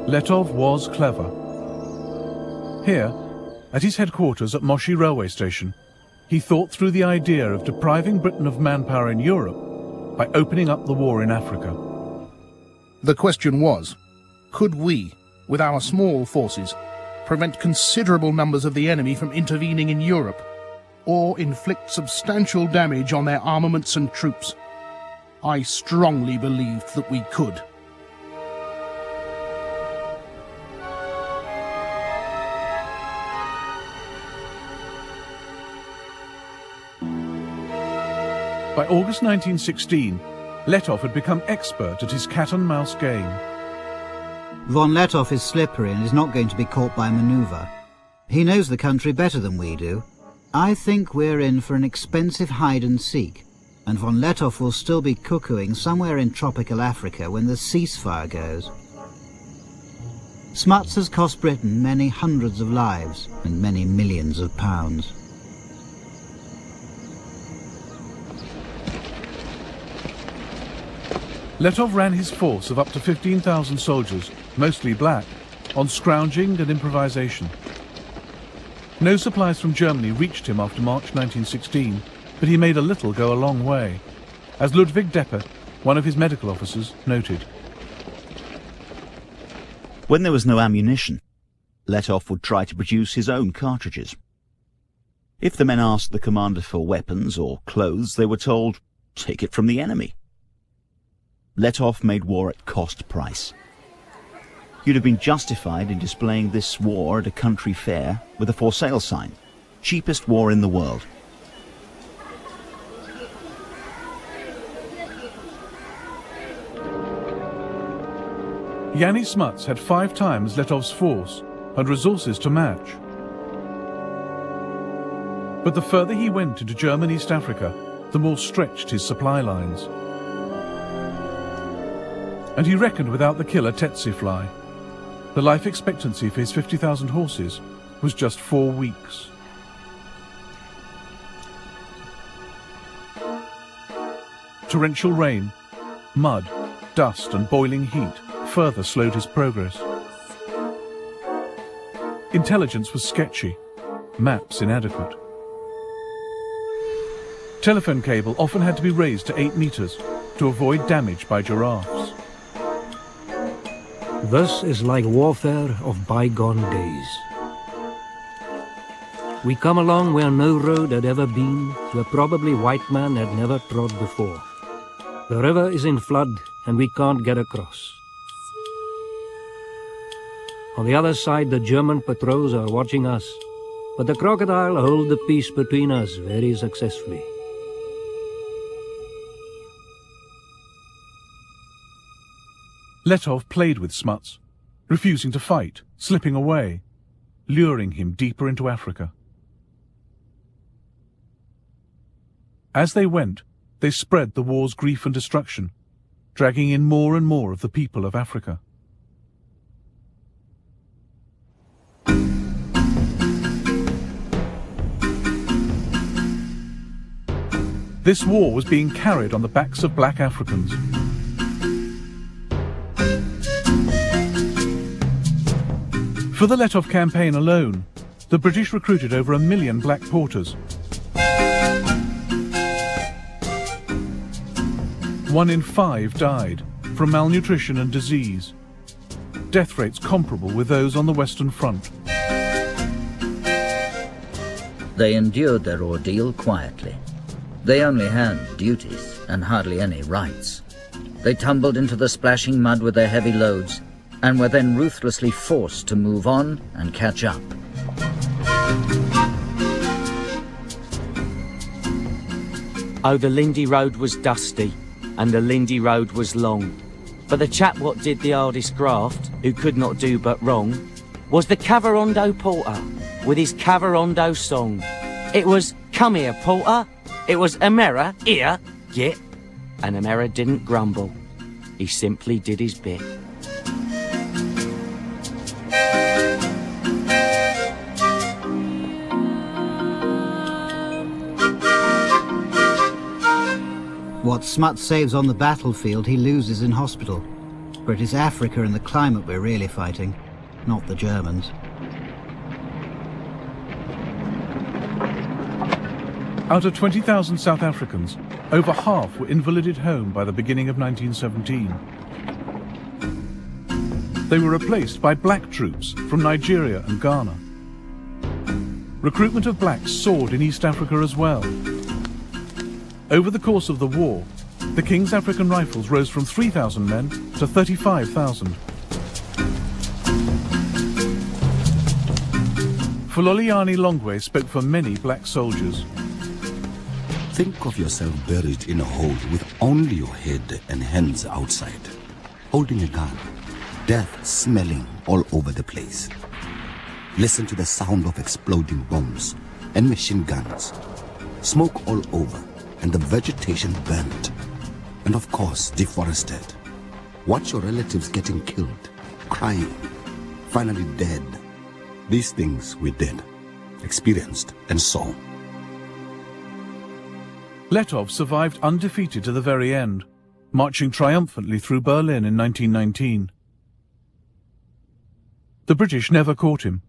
Letov was clever. Here, at his headquarters at Moshi railway station, he thought through the idea of depriving Britain of manpower in Europe by opening up the war in Africa. The question was, could we, with our small forces, prevent considerable numbers of the enemy from intervening in Europe, or inflict substantial damage on their armaments and troops? I strongly believed that we could. By August 1916, Letov had become expert at his cat-and-mouse game. Von Letov is slippery and is not going to be caught by maneuver. He knows the country better than we do. I think we're in for an expensive hide-and-seek, and von Letov will still be cuckooing somewhere in tropical Africa when the ceasefire goes. Smuts has cost Britain many hundreds of lives and many millions of pounds. Letov ran his force of up to 15,000 soldiers, mostly black, on scrounging and improvisation. No supplies from Germany reached him after March 1916, but he made a little go a long way, as Ludwig Deppe, one of his medical officers, noted. When there was no ammunition, Letov would try to produce his own cartridges. If the men asked the commander for weapons or clothes, they were told, "Take it from the enemy." Letov made war at cost price. You'd have been justified in displaying this war at a country fair with a for sale sign. Cheapest war in the world. Yanni Smuts had 5 times Letov's force and resources to match. But the further he went into German East Africa, the more stretched his supply lines. And he reckoned without the killer tsetse fly. The life expectancy for his 50,000 horses was just 4 weeks. Torrential rain, mud, dust and boiling heat further slowed his progress. Intelligence was sketchy, maps inadequate. Telephone cable often had to be raised to 8 meters to avoid damage by giraffes. This is like warfare of bygone days. We come along where no road had ever been, where probably white man had never trod before. The river is in flood and we can't get across. On the other side, the German patrols are watching us, but the crocodile hold the peace between us very successfully. Letov played with Smuts, refusing to fight, slipping away, luring him deeper into Africa. As they went, they spread the war's grief and destruction, dragging in more and more of the people of Africa. This war was being carried on the backs of black Africans. For the Letov campaign alone, the British recruited over 1 million black porters. 1 in 5 died from malnutrition and disease, death rates comparable with those on the Western Front. They endured their ordeal quietly. They only had duties and hardly any rights. They tumbled into the splashing mud with their heavy loads and were then ruthlessly forced to move on and catch up. Oh, the Lindy Road was dusty, and the Lindy Road was long. But the chap what did the hardest graft, who could not do but wrong, was the Cavarondo porter, with his Cavarondo song. It was, "Come here, porter." It was, "Amera, here, get." And Amera didn't grumble. He simply did his bit. What Smuts saves on the battlefield, he loses in hospital. But it is Africa and the climate we're really fighting, not the Germans. Out of 20,000 South Africans, over half were invalided home by the beginning of 1917. They were replaced by black troops from Nigeria and Ghana. Recruitment of blacks soared in East Africa as well. Over the course of the war, the King's African Rifles rose from 3,000 men to 35,000. Fuloliani Longwe spoke for many black soldiers. Think of yourself buried in a hole with only your head and hands outside, holding a gun, death smelling all over the place. Listen to the sound of exploding bombs and machine guns, smoke all over, and the vegetation burnt, and of course deforested. Watch your relatives getting killed, crying, finally dead. These things we did, experienced, and saw. Letov survived undefeated to the very end, marching triumphantly through Berlin in 1919. The British never caught him,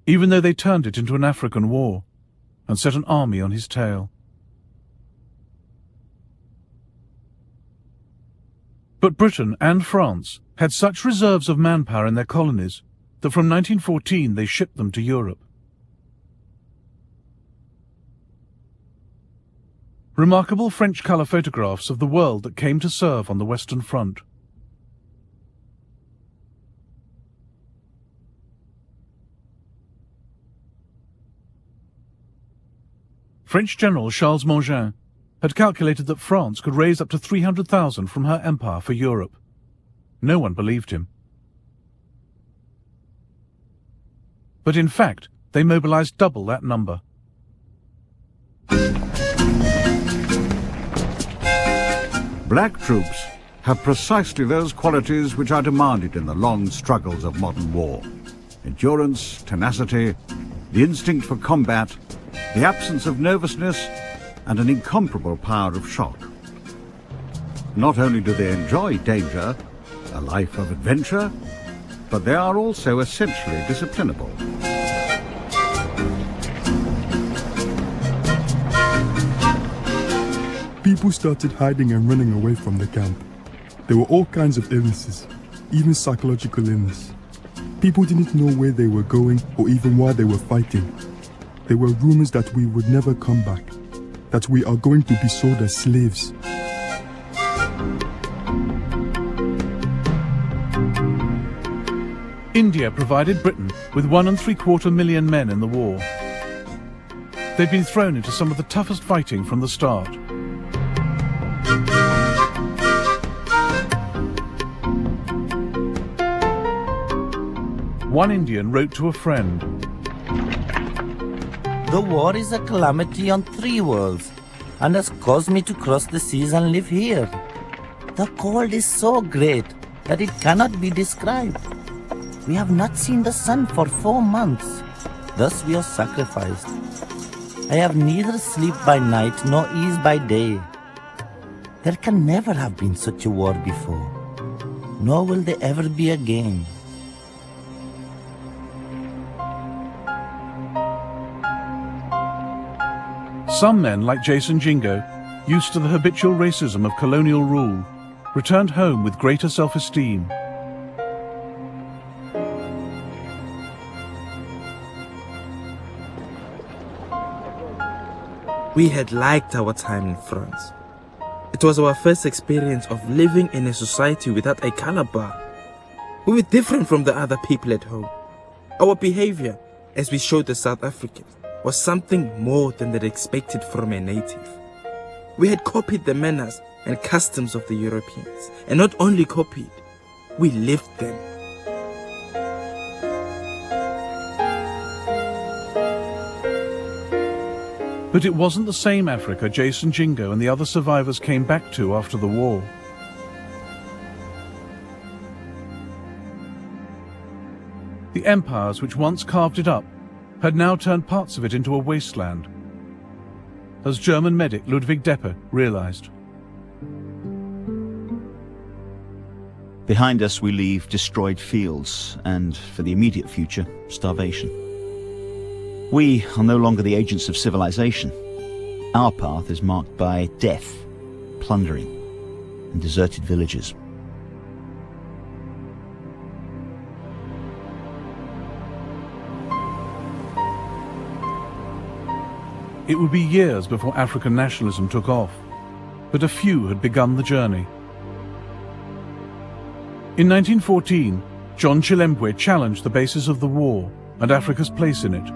even though they turned it into an African war and set an army on his tail. But Britain and France had such reserves of manpower in their colonies that from 1914 they shipped them to Europe. Remarkable French colour photographs of the world that came to serve on the Western Front. French General Charles Mangin had calculated that France could raise up to 300,000 from her empire for Europe. No one believed him. But in fact, they mobilized double that number. Black troops have precisely those qualities which are demanded in the long struggles of modern war. Endurance, tenacity, the instinct for combat, the absence of nervousness, and an incomparable power of shock. Not only do they enjoy danger, a life of adventure, but they are also essentially disciplinable. People started hiding and running away from the camp. There were all kinds of illnesses, even psychological illness. People didn't know where they were going or even why they were fighting. There were rumors that we would never come back, that we are going to be sold as slaves. India provided Britain with 1.75 million men in the war. They'd been thrown into some of the toughest fighting from the start. One Indian wrote to a friend, "The war is a calamity on 3 worlds and has caused me to cross the seas and live here. The cold is so great that it cannot be described. We have not seen the sun for 4 months. Thus we are sacrificed. I have neither sleep by night nor ease by day. There can never have been such a war before, nor will there ever be again." Some men, like Jason Jingo, used to the habitual racism of colonial rule, returned home with greater self-esteem. We had liked our time in France. It was our first experience of living in a society without a color bar. We were different from the other people at home. Our behavior, as we showed the South Africans, was something more than they'd expected from a native. We had copied the manners and customs of the Europeans, and not only copied, we lived them. But it wasn't the same Africa Jason Jingo and the other survivors came back to after the war. The empires which once carved it up had now turned parts of it into a wasteland, as German medic Ludwig Deppe realized. Behind us we leave destroyed fields and, for the immediate future, starvation. We are no longer the agents of civilization. Our path is marked by death, plundering, and deserted villages. It would be years before African nationalism took off, but a few had begun the journey. In 1914, John Chilembwe challenged the basis of the war and Africa's place in it.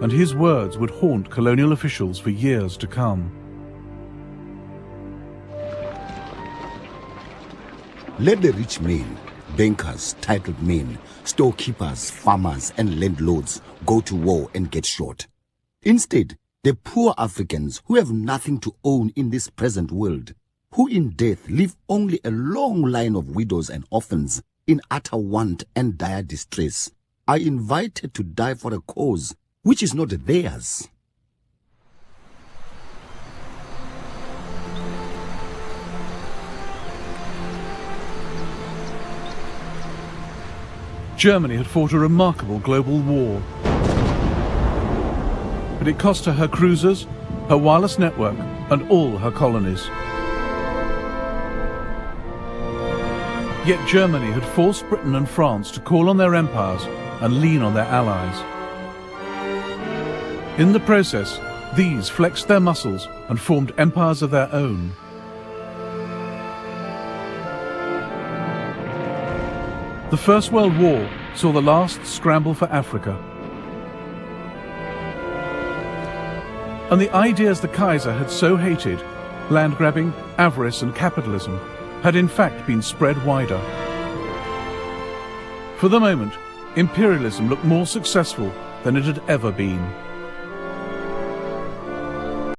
And his words would haunt colonial officials for years to come. Let the rich men, bankers, titled men, storekeepers, farmers, and landlords go to war and get shot. Instead, the poor Africans who have nothing to own in this present world, who in death leave only a long line of widows and orphans in utter want and dire distress, are invited to die for a cause which is not theirs. Germany had fought a remarkable global war. But it cost her cruisers, her wireless network, and all her colonies. Yet Germany had forced Britain and France to call on their empires and lean on their allies. In the process, these flexed their muscles and formed empires of their own. The First World War saw the last scramble for Africa. And the ideas the Kaiser had so hated, land grabbing, avarice and capitalism, had in fact been spread wider. For the moment, imperialism looked more successful than it had ever been.